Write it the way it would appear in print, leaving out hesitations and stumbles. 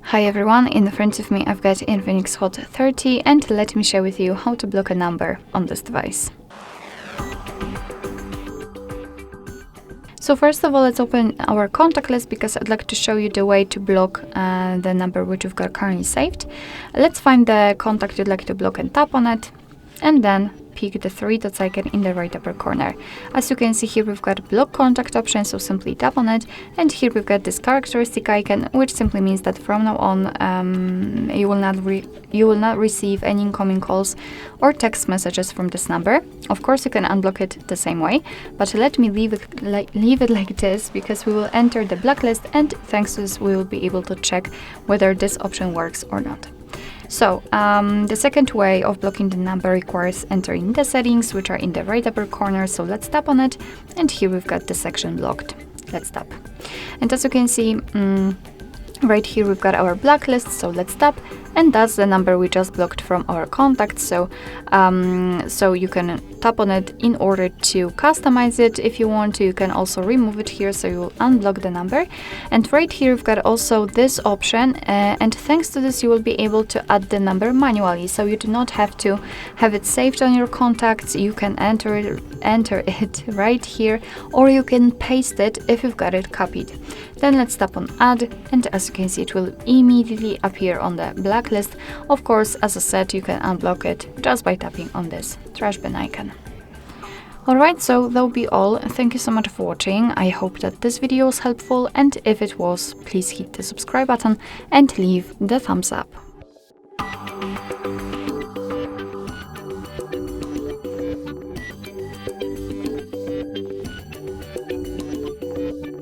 Hi everyone, in front of me I've got Infinix Hot 30 and let me share with you how to block a number on this device. So first of all, let's open our contact list because I'd like to show you the way to block the number which we've got currently saved. Let's find the contact you'd like to block and tap on it, and then pick the three dots icon in the right upper corner. As you can see here, we've got block contact option, so simply tap on it, and here we've got this characteristic icon, which simply means that from now on you will not receive any incoming calls or text messages from this number. Of course, you can unblock it the same way, but let me leave it like this because we will enter the blacklist, and thanks to this we will be able to check whether this option works or not. So, the second way of blocking the number requires entering the settings, which are in the right upper corner, so let's tap on it, and here we've got the section blocked. Let's tap. And as you can see, right here we've got our blacklist, so let's tap, and that's the number we just blocked from our contacts. So you can tap on it in order to customize it if you want to. You can also remove it here, so you will unblock the number. And right here we've got also this option, and thanks to this you will be able to add the number manually, so you do not have to have it saved on your contacts. You can enter it right here, or you can paste it if you've got it copied. Then let's tap on add, and as you can see it will immediately appear on the blacklist. Of course, as I said, you can unblock it just by tapping on this trash bin icon. Alright, so that'll be all. Thank you so much for watching. I hope that this video was helpful, and if it was, please hit the subscribe button and leave the thumbs up.